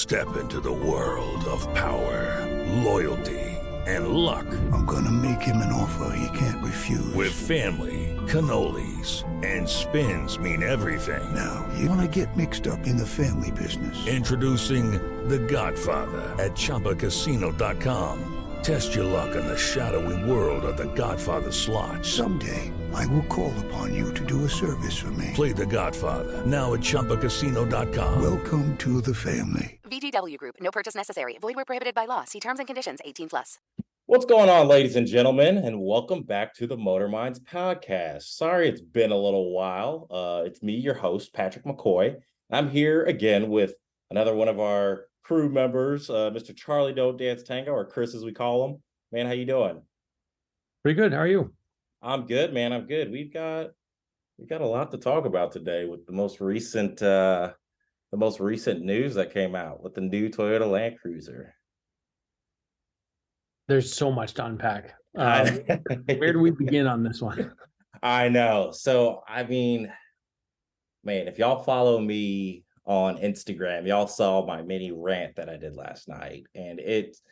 Step into the world of power, loyalty, and luck. I'm gonna make him an offer he can't refuse. With family, cannolis, and spins mean everything. Now, you wanna get mixed up in the family business. Introducing The Godfather at ChumbaCasino.com. Test your luck in the shadowy world of The Godfather slot. Someday, I will call upon you to do a service for me. Play The Godfather now at ChumbaCasino.com. Welcome to the family. VGW Group. No purchase necessary. Void where prohibited by law. See terms and conditions. 18+. What's going on, ladies and gentlemen, and welcome back to the Motor Minds podcast. Sorry it's been a little while. It's me, your host, Patrick McCoy. I'm here again with another one of our crew members, Mr. Charlie.dont.dance.tango, or Chris as we call him. Man, how you doing? Pretty good. How are you? I'm good, man. I'm good. We've got a lot to talk about today with the most recent news that came out with the new Toyota Land Cruiser. There's so much to unpack. Where do we begin on this one? I know. So, I mean, man, if y'all follow me on Instagram, y'all saw my mini rant that I did last night. And it's,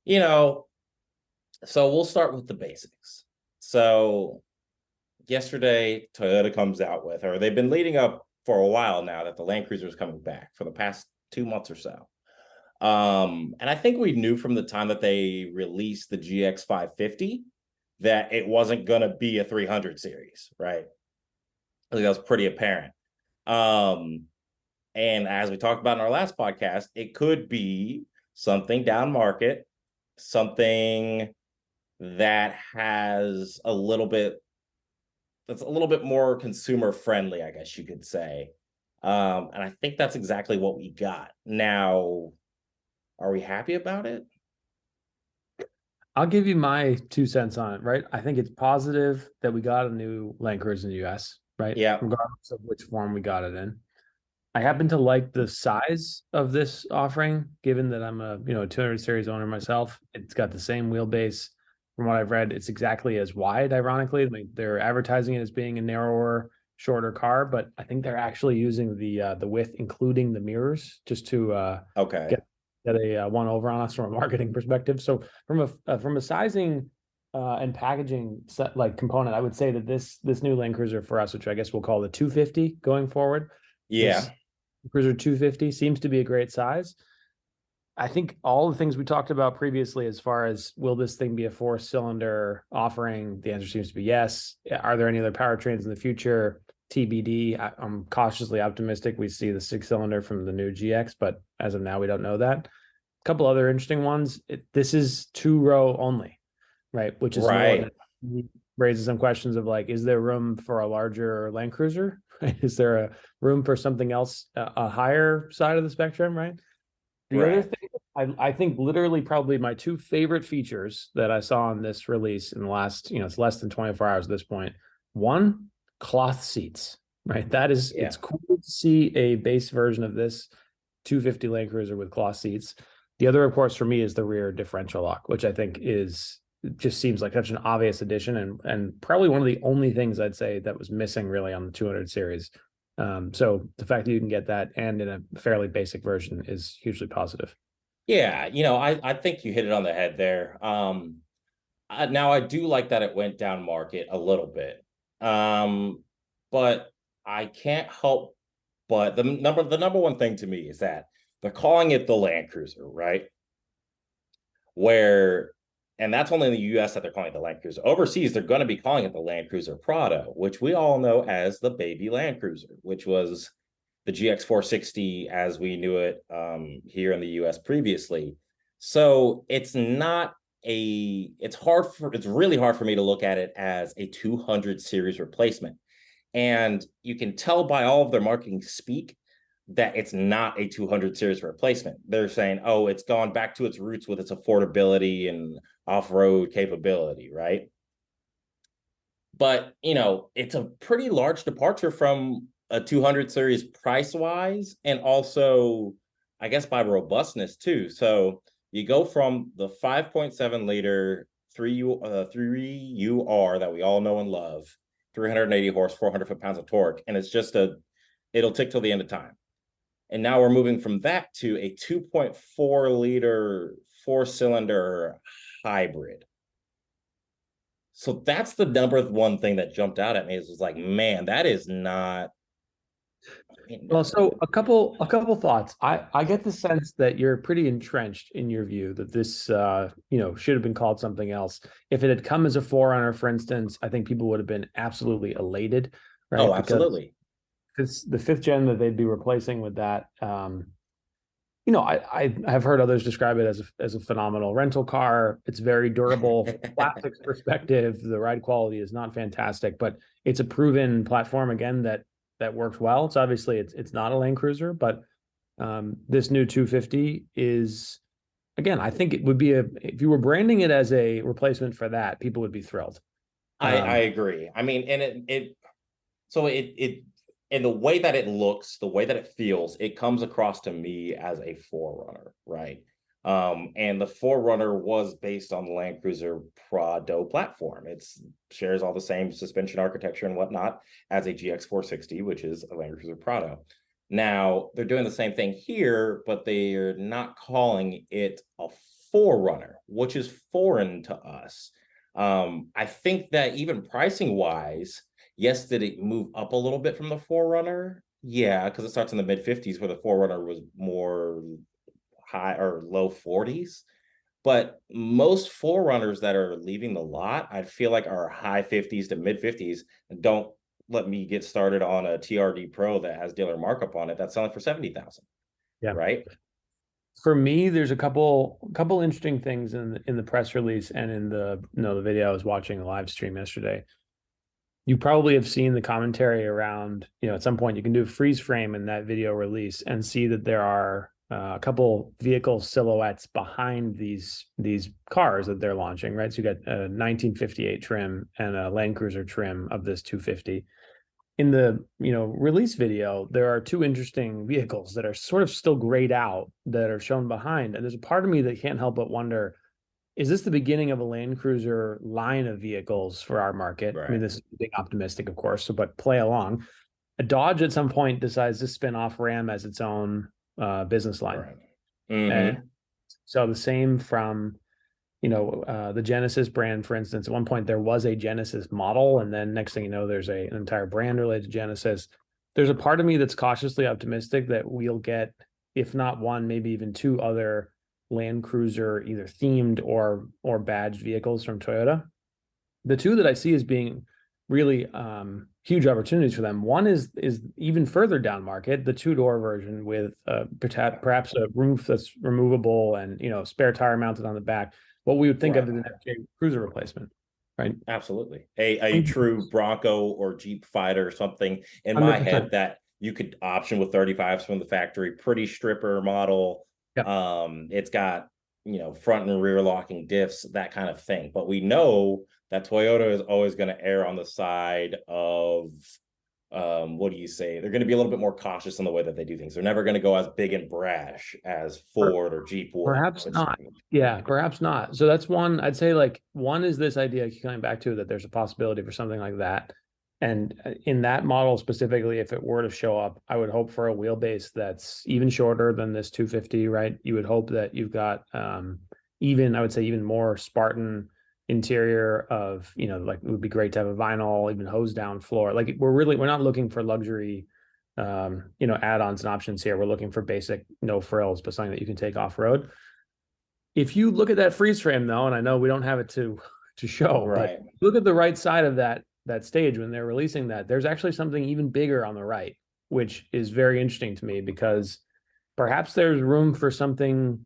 so we'll start with the basics. So yesterday, Toyota comes out with, or they've been leading up for a while now that the Land Cruiser is coming back for the past 2 months or so. And I think we knew from the time that they released the GX 550 that it wasn't going to be a 300 series, right? I think that was pretty apparent. And as we talked about in our last podcast, it could be something down market, something that has that's a little bit more consumer friendly, I guess you could say. And I think that's exactly what we got. Now, are we happy about it? I'll give you my 2 cents on it, right? I think it's positive that we got a new Land Cruiser in the US, right? Yeah. Regardless of which form we got it in. I happen to like the size of this offering, given that I'm a 200 series owner myself. It's got the same wheelbase. From what I've read, it's exactly as wide, ironically. Like, they're advertising it as being a narrower, shorter car, but I think they're actually using the width, including the mirrors, just to get a one over on us from a marketing perspective. So from a sizing and packaging component, I would say that this new Land Cruiser for us, which I guess we'll call the 250 going forward. Yeah. Cruiser 250 seems to be a great size. I think all the things we talked about previously, as far as will this thing be a 4-cylinder offering, the answer seems to be yes. Are there any other powertrains in the future? TBD. I'm cautiously optimistic we see the 6-cylinder from the new GX, but as of now, we don't know that. A couple other interesting ones. This is 2-row only, right? Which is right. Raises some questions of like, is there room for a larger Land Cruiser? Is there a room for something else, a higher side of the spectrum, right? The other thing, I think literally probably my 2 favorite features that I saw on this release in the last, it's less than 24 hours at this point. One, cloth seats, right? It's cool to see a base version of this 250 Land Cruiser with cloth seats. The other, of course, for me is the rear differential lock, which I think just seems like such an obvious addition and probably one of the only things I'd say that was missing really on the 200 series. So the fact that you can get that and in a fairly basic version is hugely positive. Yeah, I think you hit it on the head there. Now I do like that it went down market a little bit. But I can't help but the number one thing to me is that they're calling it the Land Cruiser, right? And that's only in the US that they're calling it the Land Cruiser. Overseas, they're going to be calling it the Land Cruiser Prado, which we all know as the baby Land Cruiser, which was the GX 460 as we knew it here in the US previously. So it's really hard for me to look at it as a 200 series replacement. And you can tell by all of their marketing speak that it's not a 200 series replacement. They're saying, oh, it's gone back to its roots with its affordability and off-road capability, right? But, it's a pretty large departure from a 200 series price-wise, and also, I guess, by robustness, too. So you go from the 5.7 liter 3UR that we all know and love, 380 horse, 400 foot-pounds of torque, and it's just it'll tick till the end of time. And now we're moving from that to a 2.4 liter 4-cylinder hybrid. So that's the number one thing that jumped out at me, is was like, man, that is not. Well, so a couple thoughts. I get the sense that you're pretty entrenched in your view that this should have been called something else. If it had come as a forerunner, for instance, I think people would have been absolutely elated, right? Oh, absolutely. Because the fifth gen that they'd be replacing with that, I have heard others describe it as a phenomenal rental car. It's very durable. From a plastics perspective, the ride quality is not fantastic, but it's a proven platform again that works well. It's obviously it's not a Land Cruiser, but this new 250 is, again, I think it would be if you were branding it as a replacement for that, people would be thrilled. I agree. I mean, and it and the way that it looks, the way that it feels, it comes across to me as a forerunner, right? And the forerunner was based on the Land Cruiser Prado platform. It shares all the same suspension architecture and whatnot as a GX460, which is a Land Cruiser Prado. Now they're doing the same thing here, but they're not calling it a forerunner, which is foreign to us. I think that even pricing wise, yes, did it move up a little bit from the forerunner? Yeah, because it starts in the mid 50s, where the forerunner was more high or low 40s. But most forerunners that are leaving the lot, I feel like are high 50s to mid 50s. And don't let me get started on a TRD Pro that has dealer markup on it that's selling for 70,000. Yeah. Right. For me, there's a couple interesting things in the press release and in the video I was watching the live stream yesterday. You probably have seen the commentary around, at some point you can do a freeze frame in that video release and see that there are a couple vehicle silhouettes behind these cars that they're launching, right? So you got a 1958 trim and a Land Cruiser trim of this 250. In the release video, there are two interesting vehicles that are sort of still grayed out that are shown behind, and there's a part of me that can't help but wonder, is this the beginning of a Land Cruiser line of vehicles for our market? Right. I mean, this is being optimistic, of course, but play along. A Dodge at some point decides to spin off Ram as its own business line. Right. Mm-hmm. And so the same from, the Genesis brand, for instance. At one point, there was a Genesis model, and then next thing you know, there's an entire brand related to Genesis. There's a part of me that's cautiously optimistic that we'll get, if not one, maybe even two other Land Cruiser either themed or badged vehicles from Toyota. The two that I see as being really huge opportunities for them, one is even further down market, the two-door version with perhaps a roof that's removable and spare tire mounted on the back, what we would think of as an FJ Cruiser replacement, right? Absolutely. A true Bronco or Jeep Fighter or something in 100%. My head that you could option with 35s from the factory, pretty stripper model. Yep. It's got, front and rear locking diffs, that kind of thing. But we know that Toyota is always going to err on the side of, what do you say? They're going to be a little bit more cautious in the way that they do things. They're never going to go as big and brash as Ford or Jeep would. Perhaps not. Yeah, perhaps not. So that's one. I'd say one is this idea coming back to that there's a possibility for something like that. And in that model specifically, if it were to show up, I would hope for a wheelbase that's even shorter than this 250, right? You would hope that you've got I would say even more Spartan interior of, it would be great to have a vinyl, even hose down floor. Like we're not looking for luxury, add-ons and options here. We're looking for basic, no frills, but something that you can take off road. If you look at that freeze frame though, and I know we don't have it to show, right? But look at the right side of that stage when they're releasing that, there's actually something even bigger on the right, which is very interesting to me because perhaps there's room for something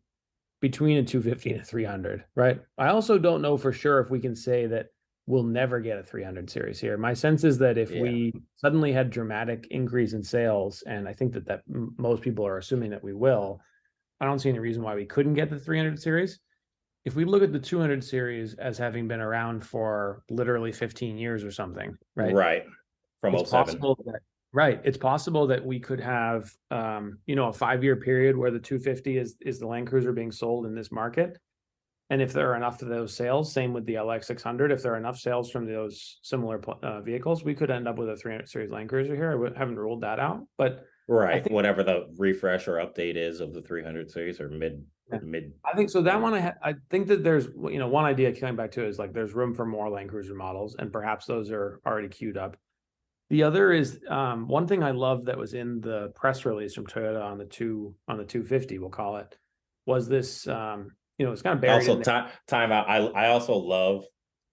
between a 250 and a 300, right? I also don't know for sure if we can say that we'll never get a 300 series here. My sense is that if we suddenly had dramatic increase in sales, and I think that most people are assuming that we will, I don't see any reason why we couldn't get the 300 series. If we look at the 200 series as having been around for literally 15 years or something, right? Right. From it's 07. It's possible that we could have, a 5-year period where the 250 is the Land Cruiser being sold in this market. And if there are enough of those sales, same with the LX600, if there are enough sales from those similar vehicles, we could end up with a 300 series Land Cruiser here. I haven't ruled that out, but Right. think, Whatever the refresh or update is of the 300 series or mid. I think so. That one, I think that there's, one idea coming back to is like there's room for more Land Cruiser models, and perhaps those are already queued up. The other is one thing I love that was in the press release from Toyota on the 250, we'll call it, was this. It's kind of buried Also, in there. time out. I also love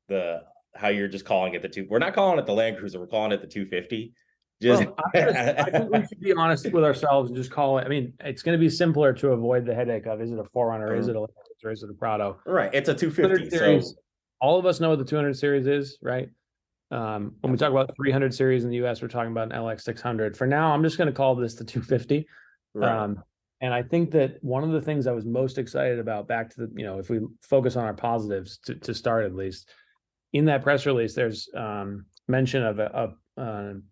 the how you're just calling it the two. We're not calling it the Land Cruiser. We're calling it the 250. Just Well, I think we should be honest with ourselves and just call it. I mean, it's going to be simpler to avoid the headache of, is it a 4Runner, is it a Land Cruiser, is it a Prado? right. It's a 250. Series, So all of us know what the 200 series is, right? When we talk about 300 series in the US, we're talking about an LX 600. For now, I'm just going to call this the 250. right. And I think that one of the things I was most excited about, back to the, if we focus on our positives to start at least, in that press release, there's mention of a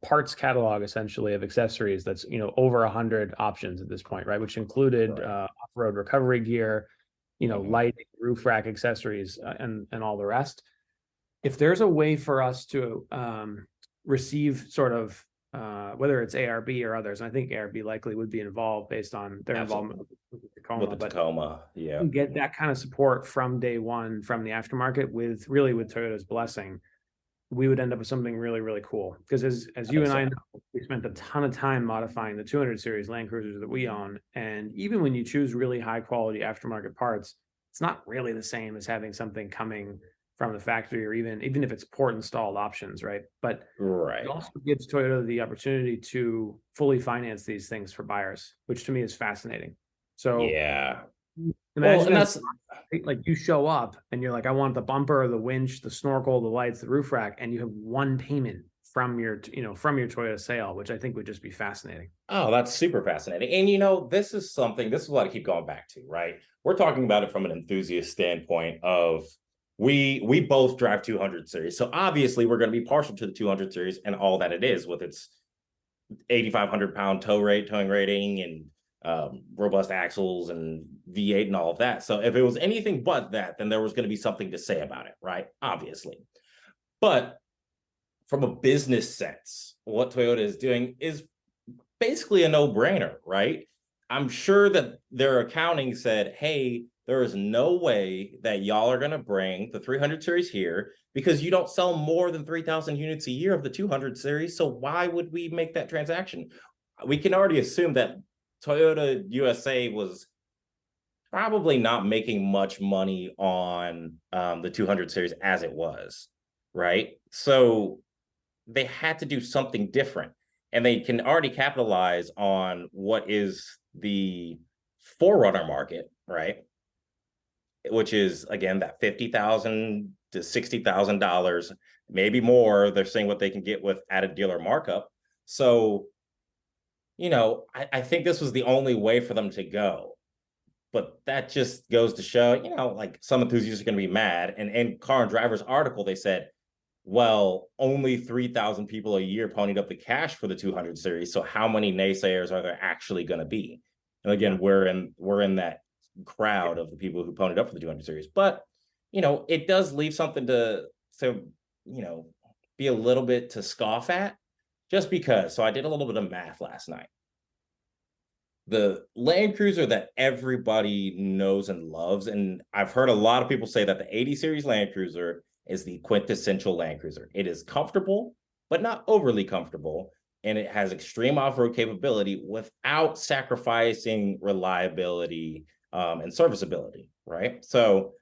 parts catalog essentially of accessories that's over 100 options at this point, right? Which included off-road recovery gear, lighting, roof rack accessories, and all the rest. If there's a way for us to receive sort of whether it's ARB or others, and I think ARB likely would be involved based on their involvement with the Tacoma, with the Tacoma, yeah, get that kind of support from day one from the aftermarket with Toyota's blessing, we would end up with something really, really cool. Because as you and I know, we spent a ton of time modifying the 200 series Land Cruisers that we own, and even when you choose really high quality aftermarket parts, it's not really the same as having something coming from the factory, or even if it's port installed options, right? But it also gives Toyota the opportunity to fully finance these things for buyers, which to me is fascinating. So yeah. imagine And that's like you show up and you're like, I want the bumper, the winch, the snorkel, the lights, the roof rack, and you have one payment from your Toyota sale, which I think would just be fascinating. Oh, that's super fascinating. And this is what I keep going back to, right? We're talking about it from an enthusiast standpoint of we both drive 200 series. So obviously we're going to be partial to the 200 series and all that it is, with its 8,500 pound towing rating and robust axles and V8 and all of that. So if it was anything but that, then there was going to be something to say about it, right? Obviously. But from a business sense, what Toyota is doing is basically a no-brainer, right? I'm sure that their accounting said, hey, there is no way that y'all are going to bring the 300 series here because you don't sell more than 3,000 units a year of the 200 series. So why would we make that transaction? We can already assume that Toyota USA was probably not making much money on the 200 series as it was, right? So they had to do something different. And they can already capitalize on what is the 4Runner market, right? Which is, again, that $50,000 to $60,000, maybe more. They're seeing what they can get with added dealer markup. So, I think this was the only way for them to go. But that just goes to show, like some enthusiasts are going to be mad. And in Car and Driver's article, they said, well, only 3,000 people a year ponied up the cash for the 200 series. So how many naysayers are there actually going to be? And again, we're in that crowd of the people who ponied up for the 200 series. But, it does leave something to be a little bit to scoff at, just because. So I did a little bit of math last night. The Land Cruiser that everybody knows and loves, and I've heard a lot of people say that the 80 series Land Cruiser is the quintessential Land Cruiser. It is comfortable, but not overly comfortable, and it has extreme off-road capability without sacrificing reliability and serviceability, right? So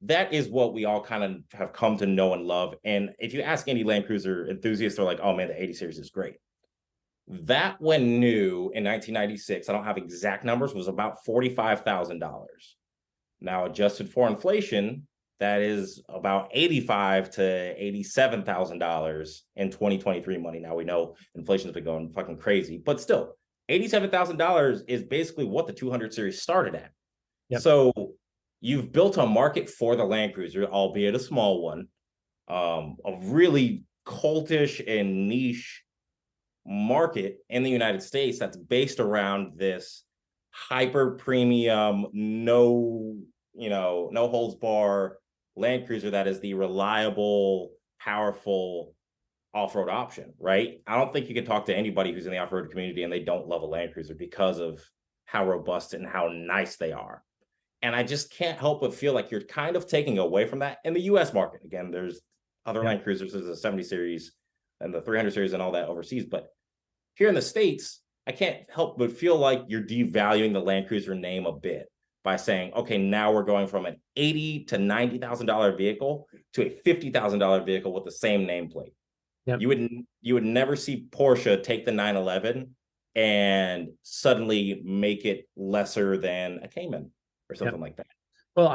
that is what we all kind of have come to know and love. And if you ask any Land Cruiser enthusiast, they're like, oh man, the 80 series is great. That, when new in 1996, I don't have exact numbers, was about $45,000. Now, adjusted for inflation, that is about $85,000 to $87,000 in 2023 money. Now, we know inflation's been going fucking crazy, but still, $87,000 is basically what the 200 series started at. Yep. So you've built a market for the Land Cruiser, albeit a small one, a really cultish and niche market in the United States that's based around this hyper premium, no holds bar Land Cruiser that is the reliable, powerful off-road option, right? I don't think you can talk to anybody who's in the off-road community and they don't love a Land Cruiser because of how robust and how nice they are. And I just can't help but feel like you're kind of taking away from that in the US market. Again, there's other Land Cruisers, there's the 70 series and the 300 series and all that overseas. But here in the States, I can't help but feel like you're devaluing the Land Cruiser name a bit by saying, okay, now we're going from an $80,000 to $90,000 vehicle to a $50,000 vehicle with the same nameplate. Yep. You would never see Porsche take the 911 and suddenly make it lesser than a Cayman or something like that. Well,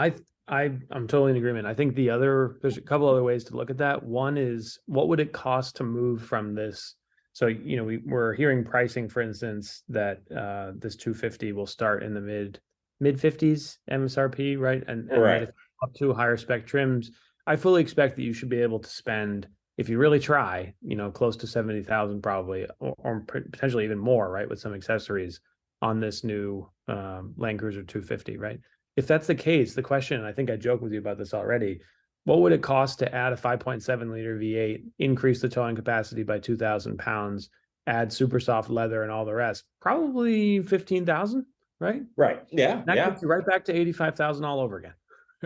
I'm totally in agreement. I think there's a couple other ways to look at that. One is, what would it cost to move from this? So, we're hearing pricing, for instance, that this 250 will start in the mid 50s MSRP, right? And right. Up to higher spec trims. I fully expect that you should be able to spend, if you really try, close to 70,000 probably, or potentially even more, right, with some accessories on this new Land Cruiser 250, right? If that's the case, the question, and I think I joked with you about this already, what would it cost to add a 5.7 liter V8, increase the towing capacity by 2,000 pounds, add super soft leather and all the rest? Probably 15,000, right? Right. Yeah. That gets you right back to 85,000 all over again.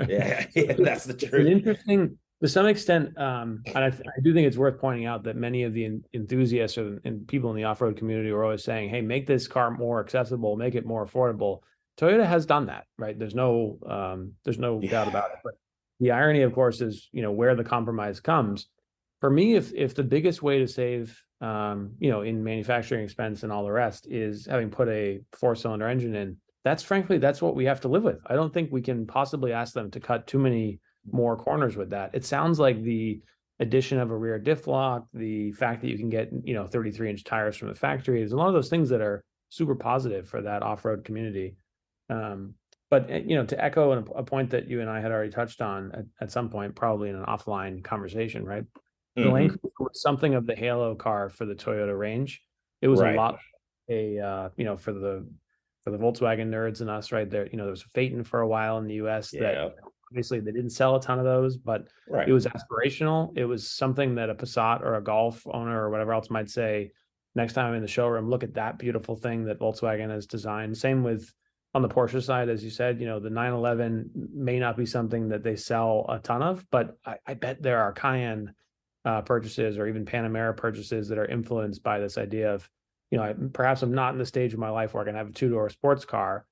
Yeah, that's the truth. It's an interesting, to some extent, and I do think it's worth pointing out that many of the enthusiasts and people in the off-road community are always saying, hey, make this car more accessible, make it more affordable. Toyota has done that, right? There's no doubt about it. But the irony, of course, is, where the compromise comes. For me, if the biggest way to save, in manufacturing expense and all the rest is having put a 4-cylinder engine in, that's what we have to live with. I don't think we can possibly ask them to cut too many more corners with that. It sounds like the addition of a rear diff lock, the fact that you can get, 33-inch tires from the factory, there's a lot of those things that are super positive for that off-road community. But to echo a point that you and I had already touched on at some point, probably in an offline conversation, right? The Land Cruiser was something of the halo car for the Toyota range. It was a lot, for the Volkswagen nerds and us, right there. There was a Phaeton for a while in the US that obviously they didn't sell a ton of those, but it was aspirational. It was something that a Passat or a Golf owner or whatever else might say, next time I'm in the showroom, look at that beautiful thing that Volkswagen has designed. Same with on the Porsche side, as you said, the 911 may not be something that they sell a ton of, but I bet there are Cayenne purchases or even Panamera purchases that are influenced by this idea of, perhaps I'm not in the stage of my life where I can have a 2-door sports car,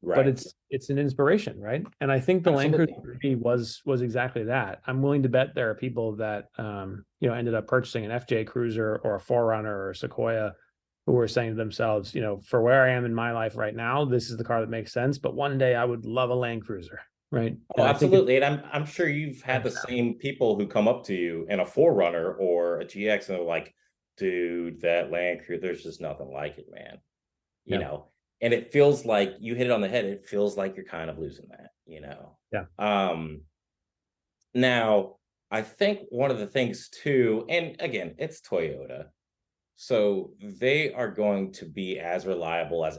but it's an inspiration, right? And I think the Land Cruiser was exactly that. I'm willing to bet there are people that ended up purchasing an FJ Cruiser or a 4Runner or a Sequoia who were saying to themselves, for where I am in my life right now, this is the car that makes sense. But one day I would love a Land Cruiser, right? Oh, absolutely. And I'm sure you've had the same people who come up to you in a 4Runner or a GX and they're like, dude, that Land Cruiser, there's just nothing like it, man. And it feels like you hit it on the head. It feels like you're kind of losing that, Yeah. Now, I think one of the things too, and again, it's Toyota, so they are going to be as reliable as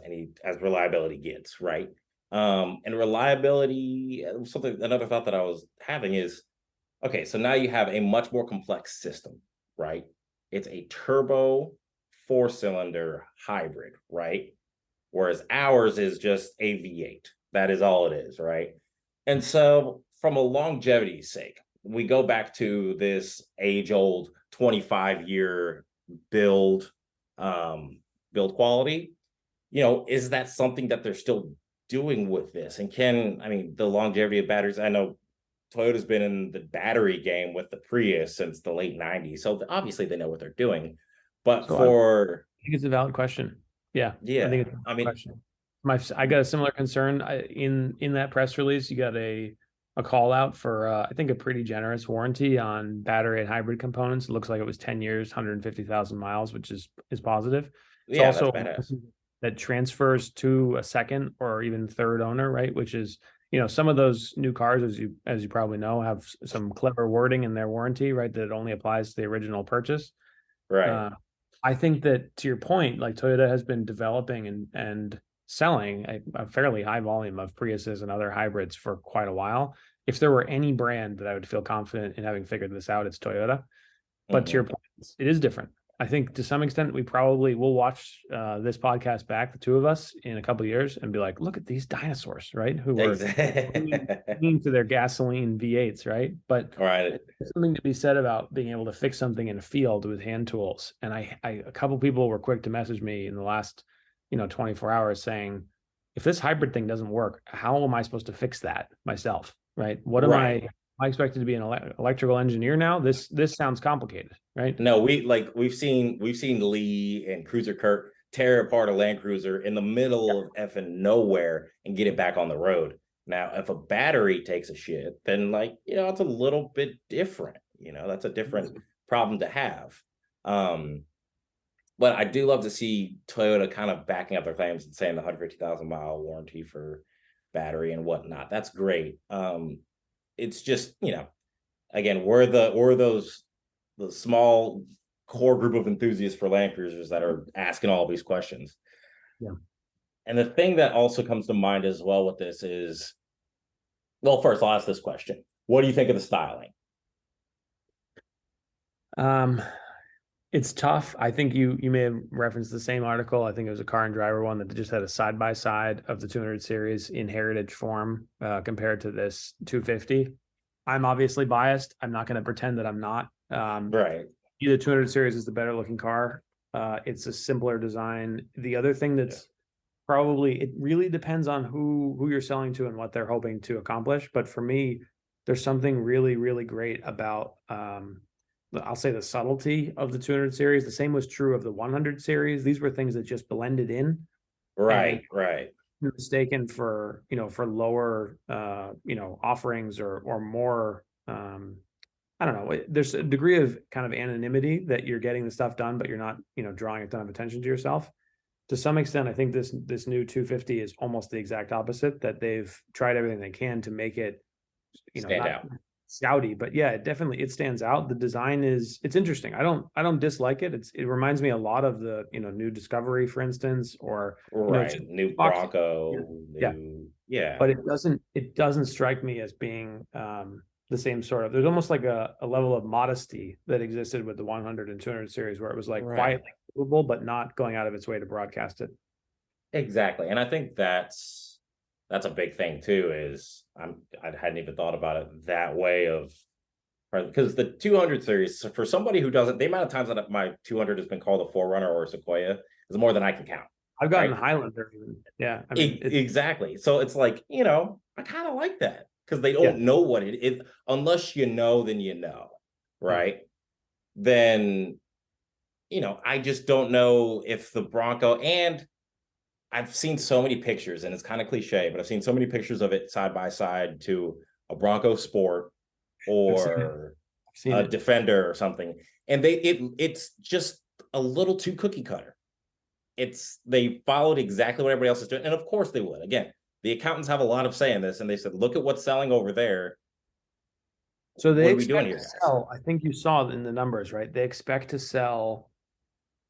reliability gets, right? And reliability, another thought that I was having is, okay, so now you have a much more complex system, right? It's a turbo 4-cylinder hybrid, right? Whereas ours is just a V8. That is all it is, right? And so from a longevity sake, we go back to this age-old 25-year build quality. Is that something that they're still doing with this? And the longevity of batteries, I know Toyota's been in the battery game with the Prius since the late 90s. So obviously they know what they're doing. But I think it's a valid question. Yeah. Yeah. I think it's a valid question. I got a similar concern. In that press release, you got a call out for I think a pretty generous warranty on battery and hybrid components. It looks like it was 10 years, 150,000 miles, which is positive. It's also that transfers to a second or even third owner, right? Which is, some of those new cars, as you probably know, have some clever wording in their warranty, right? That it only applies to the original purchase. Right. I think that, to your point, like Toyota has been developing and selling a fairly high volume of Priuses and other hybrids for quite a while. If there were any brand that I would feel confident in having figured this out, it's Toyota. But to your point, It is different. I think to some extent we probably will watch this podcast back, the two of us, in a couple of years, and be like, look at these dinosaurs, right? Who were clinging to their gasoline V8s, right? But Right. there's something to be said about being able to fix something in a field with hand tools. And a couple people were quick to message me in the last 24 hours saying, if this hybrid thing doesn't work, how am I supposed to fix that myself, right? What am I expected to be an electrical engineer now? This sounds complicated, right? No, we've seen Lee and Cruiser Kurt tear apart a Land Cruiser in the middle of effing nowhere and get it back on the road. Now, if a battery takes a shit, then it's a little bit different. That's a different problem to have. But I do love to see Toyota kind of backing up their claims and saying the 150,000-mile warranty for battery and whatnot. That's great. It's just, again, we're the small core group of enthusiasts for Land Cruisers that are asking all these questions. Yeah. And the thing that also comes to mind as well with this is, well, first I'll ask this question. What do you think of the styling? It's tough. I think you may have referenced the same article. I think it was a Car and Driver one that just had a side-by-side of the 200 series in heritage form compared to this 250. I'm obviously biased. I'm not going to pretend that I'm not. Right. Either 200 series is the better looking car. It's a simpler design. The other thing that's probably, it really depends on who you're selling to and what they're hoping to accomplish. But for me, there's something really, really great about, I'll say, the subtlety of the 200 series. The same was true of the 100 series. These were things that just blended in. Right. Mistaken for lower offerings or more I don't know, there's a degree of kind of anonymity that you're getting the stuff done, but you're not drawing a ton of attention to yourself. To some extent, I think this new 250 is almost the exact opposite, that they've tried everything they can to make it stand out. Scouty, but yeah, it stands out. The design it's interesting. I don't dislike it. It reminds me a lot of the new Discovery, for instance, or new Bronco. But it doesn't strike me as being the same sort of, there's almost like a level of modesty that existed with the 100 and 200 series, where it was quietly movable, but not going out of its way to broadcast it. Exactly. And I think that's a big thing too, is I hadn't even thought about it that way because the 200 series, for somebody who doesn't, the amount of times that my 200 has been called a Forerunner or a Sequoia is more than I can count. I've gotten Highlander even. Yeah. I mean, exactly. So it's I kind of like that, because they don't know what it is. Unless then you know, right? Then, I just don't know if the Bronco, and I've seen so many pictures, and it's kind of cliche, but I've seen so many pictures of it side by side to a Bronco Sport or a Defender or something, and it's just a little too cookie cutter. They followed exactly what everybody else is doing, and of course they would. Again, the accountants have a lot of say in this, and they said, look at what's selling over there. So they expect to sell, I think you saw in the numbers, right? They expect to sell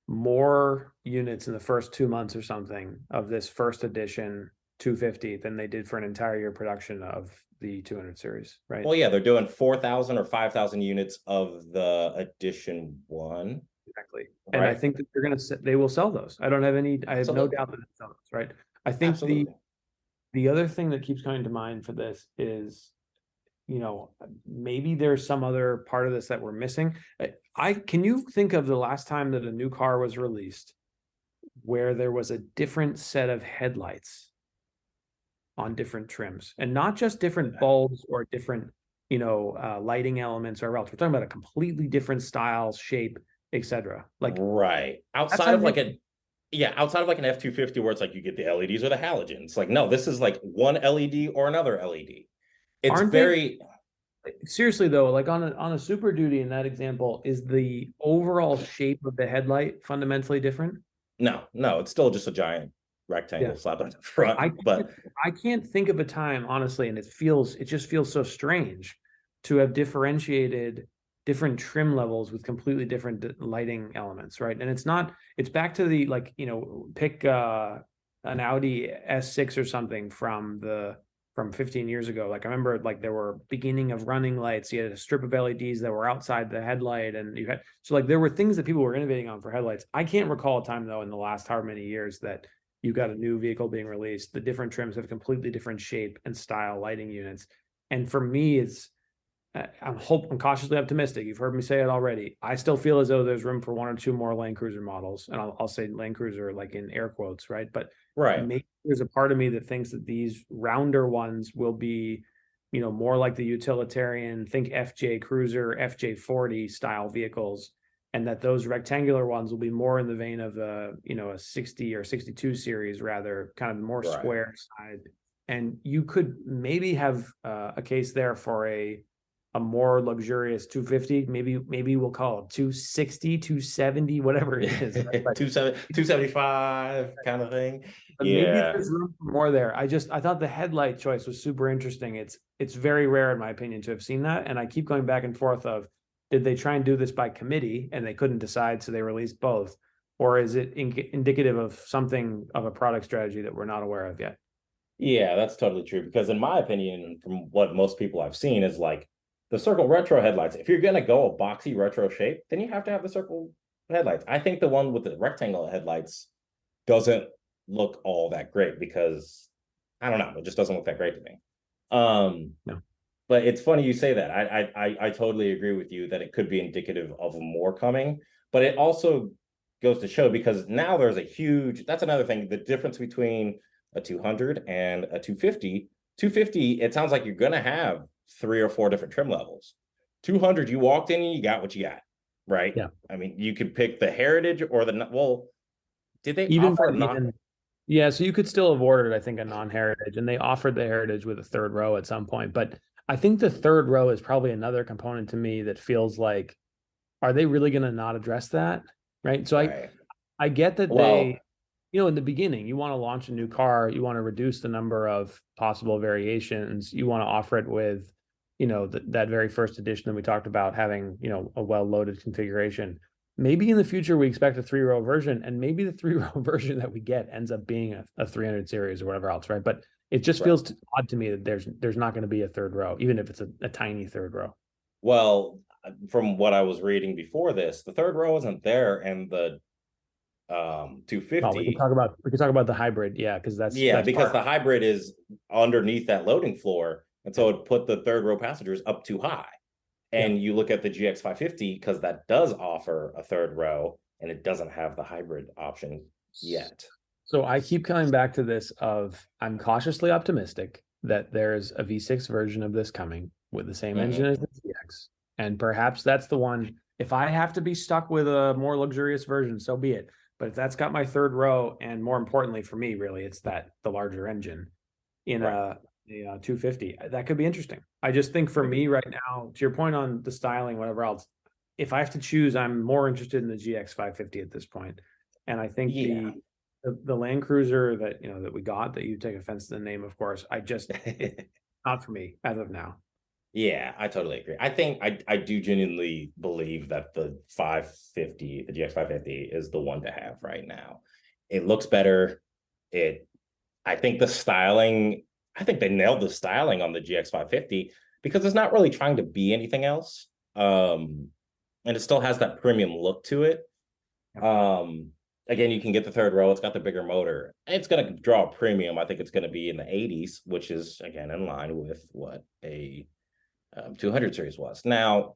more units in the first 2 months or something of this first edition 250 than they did for an entire year production of the 200 series, right? Well, yeah, they're doing 4,000 or 5,000 units of the edition one. Exactly. And I think that they will sell those. I have no doubt that they'll sell those, right? I think the other thing that keeps coming to mind for this is, maybe there's some other part of this that we're missing. Can you think of the last time that a new car was released where there was a different set of headlights on different trims, and not just different bulbs or different, lighting elements or else? We're talking about a completely different style, shape, etc. Outside of an F-250 where it's you get the LEDs or the halogens. No, this is one LED or another LED. It's seriously though, on a Super Duty, in that example, is the overall shape of the headlight fundamentally different? No, it's still just a giant rectangle slapped on the front. I can't think of a time, honestly, and it just feels so strange to have differentiated different trim levels with completely different lighting elements, right? And it's back to the pick an Audi S6 or something from the from 15 years ago. Like I remember like there were beginning of running lights. You had a strip of LEDs that were outside the headlight, and you had so like there were things that people were innovating on for headlights. I can't recall a time though in the last however many years that you got a new vehicle being released. The different trims have completely different shape and style lighting units. And for me, it's I'm cautiously optimistic. You've heard me say it already. I still feel as though there's room for one or two more Land Cruiser models, and I'll say Land Cruiser like in air quotes, right? But Right. maybe there's a part of me that thinks that these rounder ones will be, more like the utilitarian, think FJ Cruiser, FJ40 style vehicles, and that those rectangular ones will be more in the vein of a 60 or 62 series, rather kind of more Right. square side. And you could maybe have a case there for a more luxurious 250, maybe we'll call it 260, 270, whatever it is, right? But 275 kind of thing. maybe Yeah. there's room for more there. I thought the headlight choice was super interesting. It's very rare in my opinion to have seen that, and I keep going back and forth of, did they try and do this by committee and they couldn't decide, so they released both, or is it indicative of something of a product strategy that we're not aware of yet? Yeah, that's totally true. Because in my opinion, from what most people I've seen, is like the circle retro headlights. If you're gonna go a boxy retro shape, then you have to have the circle headlights. I think the one with the rectangle headlights doesn't look all that great because I don't know, it just doesn't look that great to me. No. But it's funny you say that. I totally agree with you that it could be indicative of more coming, but it also goes to show, because now there's a huge, that's another thing, the difference between a 200 and a 250. 250, it sounds like you're going to have 3 or 4 different trim levels. 200, you walked in and you got what you got, right? Yeah. I mean, you could pick the Heritage or the, well, did they Even offer by a the non? end, yeah, so you could still have ordered, I think, a non-heritage, and they offered the heritage with a third row at some point. But I think the third row is probably another component to me that feels like, are they really going to not address that? Right. So Right. I get that Well, in the beginning, you want to launch a new car, you want to reduce the number of possible variations, you want to offer it with, that very first edition that we talked about having, a well-loaded configuration. Maybe in the future we expect a 3-row version, and maybe the 3-row version that we get ends up being a 300 series or whatever else, right? But it just right. feels odd to me that there's not going to be a third row, even if it's a tiny third row. Well, from what I was reading before this, the third row isn't there, and the Oh, 250, we could talk about the hybrid, yeah, because yeah, that's because part. the hybrid is underneath that loading floor, and so it put the third row passengers up too high. Yeah. And you look at the GX 550, because that does offer a third row, and it doesn't have the hybrid option yet. So I keep coming back to this of, I'm cautiously optimistic that there's a V6 version of this coming with the same engine as the GX. And perhaps that's the one. If I have to be stuck with a more luxurious version, so be it. But if that's got my third row, and more importantly for me, really, it's the larger engine in Right. a 250, that could be interesting. I just think for me right now, to your point on the styling, whatever else, if I have to choose, I'm more interested in the GX 550 at this point. And I think Yeah. the Land Cruiser that we got, that you take offense to the name, of course, it's not for me as of now. Yeah, I totally agree. I think I do genuinely believe that the 550, the GX 550 is the one to have right now. It looks better. I think the styling, I think they nailed the styling on the GX 550, because it's not really trying to be anything else. And it still has that premium look to it. Again, you can get the third row. It's got the bigger motor. It's going to draw a premium. I think it's going to be in the 80s, which is, again, in line with what a 200 series was. Now,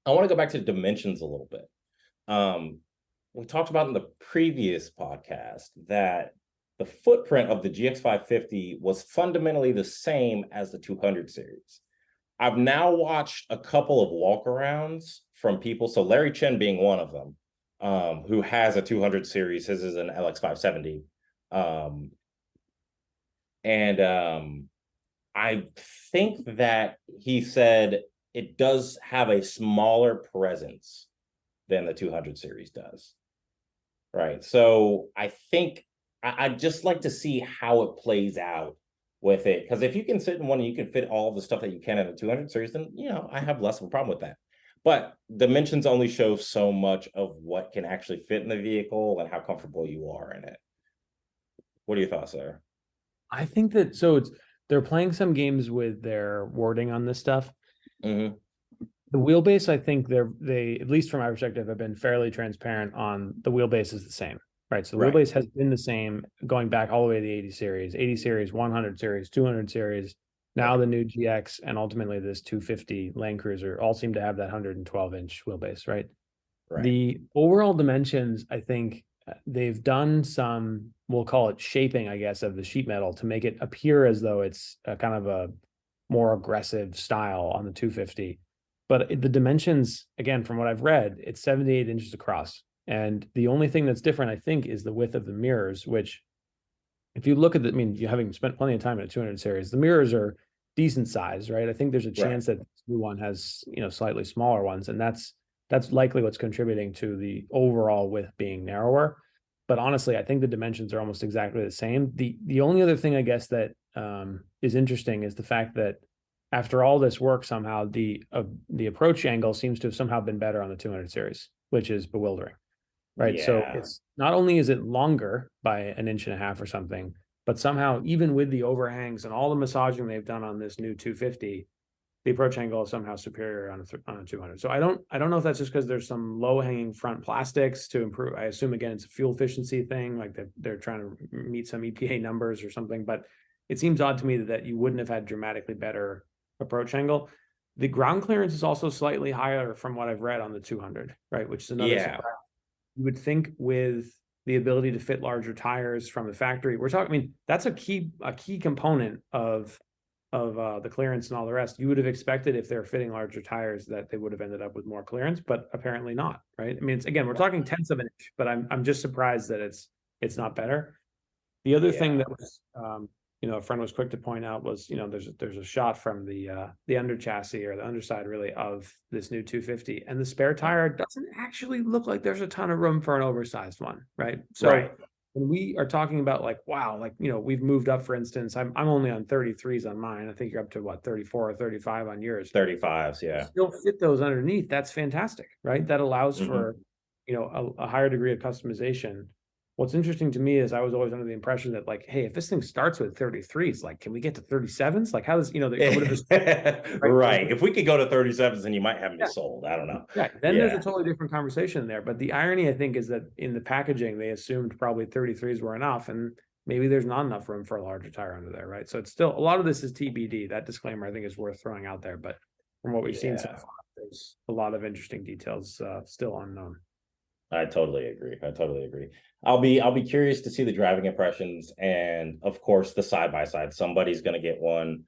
I want to go back to the dimensions a little bit. We talked about in the previous podcast that the footprint of the GX 550 was fundamentally the same as the 200 series. I've now watched a couple of walkarounds from people, so Larry Chen being one of them, who has a 200 series. His is an LX 570. I think that he said it does have a smaller presence than the 200 series does. Right. So I think I'd just like to see how it plays out with it. Because if you can sit in one and you can fit all the stuff that you can in a 200 series, then, I have less of a problem with that. But dimensions only show so much of what can actually fit in the vehicle and how comfortable you are in it. What are your thoughts there? I think that, so they're playing some games with their wording on this stuff. Mhm. The wheelbase, I think they at least from my perspective have been fairly transparent on the wheelbase is the same, right? So the Right. wheelbase has been the same going back all the way to the 80 series, 100 series, 200 series. Now Right. the new GX and ultimately this 250 Land Cruiser all seem to have that 112-inch wheelbase, right? Right. The overall dimensions, I think they've done some, we'll call it shaping, I guess, of the sheet metal to make it appear as though it's a kind of a more aggressive style on the 250. But the dimensions, again, from what I've read, it's 78 inches across. And the only thing that's different, I think, is the width of the mirrors, which if you look at the, I mean, you having spent plenty of time in a 200 series, the mirrors are decent size, right? I think there's a Right. chance that this new one has, slightly smaller ones, and that's likely what's contributing to the overall width being narrower. But honestly, I think the dimensions are almost exactly the same. The only other thing I guess that is interesting is the fact that after all this work, somehow the approach angle seems to have somehow been better on the 200 series, which is bewildering, right? So Yeah. it's not only is it longer by an inch and a half or something, but somehow even with the overhangs and all the massaging they've done on this new 250, the approach angle is somehow superior on a 200. So I don't know if that's just because there's some low hanging front plastics to improve. I assume again it's a fuel efficiency thing, like they're trying to meet some EPA numbers or something. But it seems odd to me that you wouldn't have had dramatically better approach angle. The ground clearance is also slightly higher from what I've read on the 200, right? Which is another Yeah. surprise. You would think with the ability to fit larger tires from the factory, we're talking, I mean, that's a key component of the clearance and all the rest. You would have expected if they're fitting larger tires that they would have ended up with more clearance, but apparently not, right? I mean, it's again, we're talking tenths of an inch, but I'm just surprised that it's not better. The other thing Yeah. that was a friend was quick to point out was, there's a shot from the under chassis or the underside really of this new 250, and the spare tire doesn't actually look like there's a ton of room for an oversized one, right? So Right. when we are talking about like, wow, like, we've moved up, for instance, I'm only on 33s on mine. I think you're up to what, 34 or 35 on yours. 35s. Yeah. Still fit those underneath. That's fantastic, right? That allows Mhm. for, a higher degree of customization. What's interesting to me is I was always under the impression that like, hey, if this thing starts with 33s, like, can we get to 37s? Like, how does, I would have Right. If we could go to 37s, then you might have me Yeah. sold. I don't know. Yeah, then there's a Yeah. totally different conversation there. But the irony, I think, is that in the packaging, they assumed probably 33s were enough, and maybe there's not enough room for a larger tire under there, right? So it's still, a lot of this is TBD. That disclaimer, I think, is worth throwing out there. But from what we've seen so Yeah. far, there's a lot of interesting details still unknown. I totally agree. I totally agree. I'll be curious to see the driving impressions and of course the side by side. Somebody's going to get one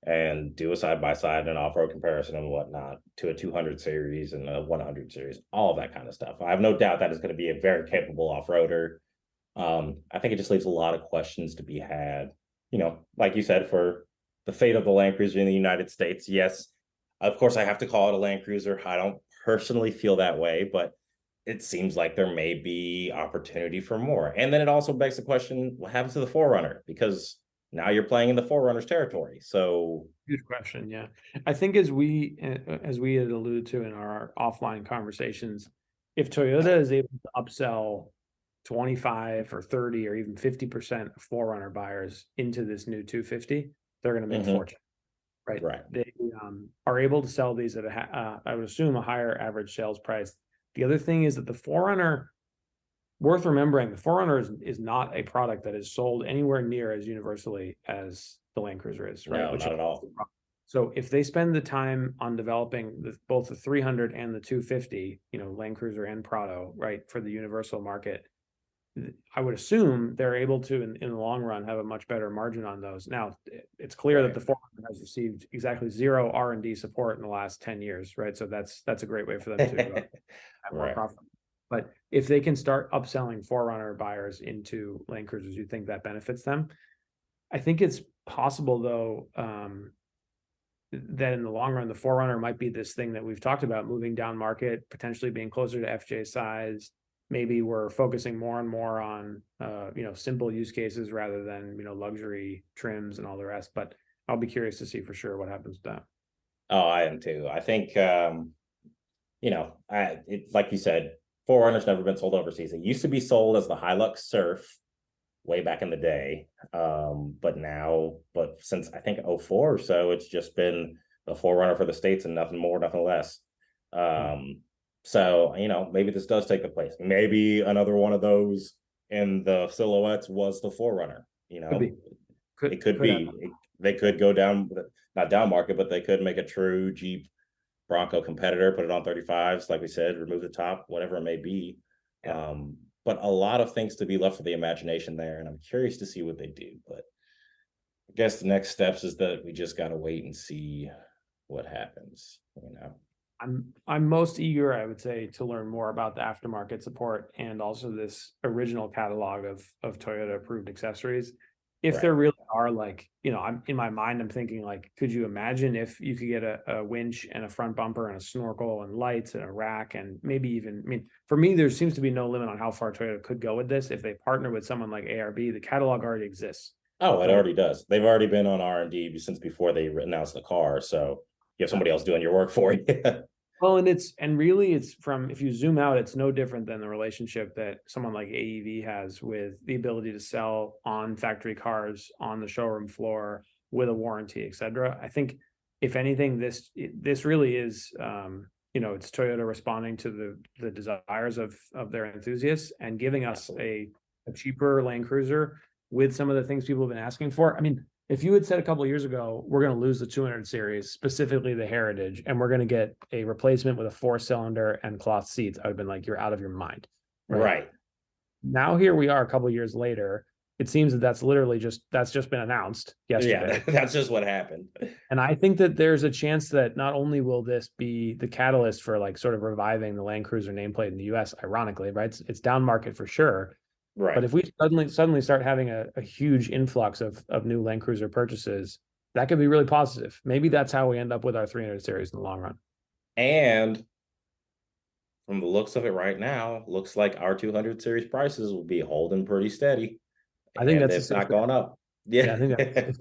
and do a side by side and off road comparison and whatnot to a 200 series and a 100 series, all of that kind of stuff. I have no doubt that is going to be a very capable off roader. I think it just leaves a lot of questions to be had. Like you said, for the fate of the Land Cruiser in the United States. Yes, of course, I have to call it a Land Cruiser. I don't personally feel that way, but it seems like there may be opportunity for more. And then it also begs the question, what happens to the Forerunner? Because now you're playing in the Forerunner's territory. So Good question. Yeah, I think as we had alluded to in our offline conversations, if Toyota is able to upsell 25 or 30 or even 50% of Forerunner buyers into this new 250, they're going to make a fortune, right? Right. They are able to sell these at I would assume a higher average sales price. The other thing is that the Forerunner, worth remembering, the Forerunner is not a product that is sold anywhere near as universally as the Land Cruiser is, right? No, not at all. So if they spend the time on developing both the 300 and the 250, Land Cruiser and Prado, right, for the universal market, I would assume they're able to, in the long run, have a much better margin on those. Now, it's clear that the Forerunner has received exactly zero R&D support in the last 10 years, right? So that's a great way for them to have more profit. But if they can start upselling Forerunner buyers into Land Cruisers, you think that benefits them? I think it's possible, though, that in the long run, the Forerunner might be this thing that we've talked about, moving down market, potentially being closer to FJ size. Maybe we're focusing more and more on, simple use cases rather than, luxury trims and all the rest. But I'll be curious to see for sure what happens with that. Oh, I am too. I think, like you said, Forerunner's never been sold overseas. It used to be sold as the Hilux Surf, way back in the day. But since I think '04 or so, it's just been the forerunner for the States and nothing more, nothing less. So, maybe this does take the place. Maybe another one of those in the silhouettes was the forerunner. It could be. They could go down, not down market, but they could make a true Jeep Bronco competitor, put it on 35s, like we said, remove the top, whatever it may be. Yeah. But a lot of things to be left for the imagination there, and I'm curious to see what they do. But I guess the next steps is that we just got to wait and see what happens. I'm most eager, I would say, to learn more about the aftermarket support and also this original catalog of Toyota approved accessories. If there really are, like, I'm in my mind, I'm thinking, like, could you imagine if you could get a winch and a front bumper and a snorkel and lights and a rack, and maybe even, for me, there seems to be no limit on how far Toyota could go with this. If they partner with someone like ARB, the catalog already exists. Oh, it already does. They've already been on R&D since before they announced the car. So you have somebody else doing your work for you. Well, and really it's if you zoom out, it's no different than the relationship that someone like AEV has with the ability to sell on factory cars on the showroom floor with a warranty, et cetera. I think if anything, this really is, it's Toyota responding to the desires of their enthusiasts and giving us a cheaper Land Cruiser with some of the things people have been asking for. If you had said a couple of years ago, we're going to lose the 200 series, specifically the Heritage, and we're going to get a replacement with a 4-cylinder and cloth seats, I would have been like, you're out of your mind. Right. Now, here we are a couple of years later. It seems that that's just been announced yesterday. Yeah, that's just what happened. And I think that there's a chance that not only will this be the catalyst for like sort of reviving the Land Cruiser nameplate in the US, ironically, right? It's down market for sure. Right. But if we suddenly start having a huge influx of new Land Cruiser purchases, that could be really positive. Maybe that's how we end up with our 300 series in the long run. And from the looks of it right now, looks like our 200 series prices will be holding pretty steady. I think it's not going up. Yeah, I think that's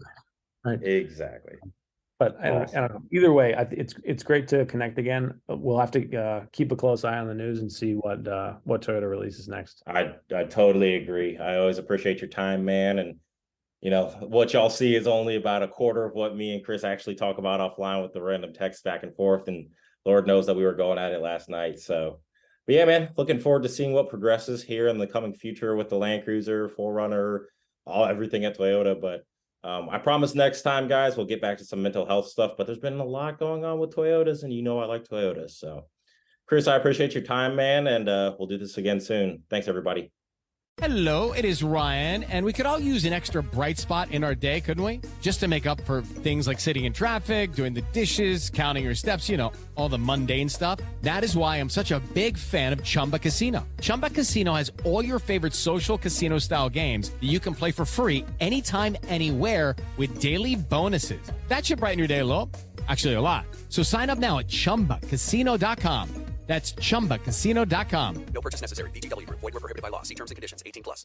right. Exactly. But I don't know. Either way, it's great to connect again. We'll have to keep a close eye on the news and see what Toyota releases next. I totally agree. I always appreciate your time, man. And what y'all see is only about a quarter of what me and Chris actually talk about offline with the random texts back and forth. And Lord knows that we were going at it last night. So, but yeah, man, looking forward to seeing what progresses here in the coming future with the Land Cruiser, 4Runner, everything at Toyota. But I promise next time, guys, we'll get back to some mental health stuff, but there's been a lot going on with Toyotas, and I like Toyotas. So, Chris, I appreciate your time, man, and we'll do this again soon. Thanks, everybody. Hello, it is Ryan, and we could all use an extra bright spot in our day, couldn't we? Just to make up for things like sitting in traffic, doing the dishes, counting your steps, all the mundane stuff. That is why I'm such a big fan of Chumba Casino. Chumba Casino has all your favorite social casino-style games that you can play for free anytime, anywhere with daily bonuses. That should brighten your day a little. Actually, a lot. So sign up now at ChumbaCasino.com. That's ChumbaCasino.com. No purchase necessary. VGW Group. Void where prohibited by law. See terms and conditions. 18+.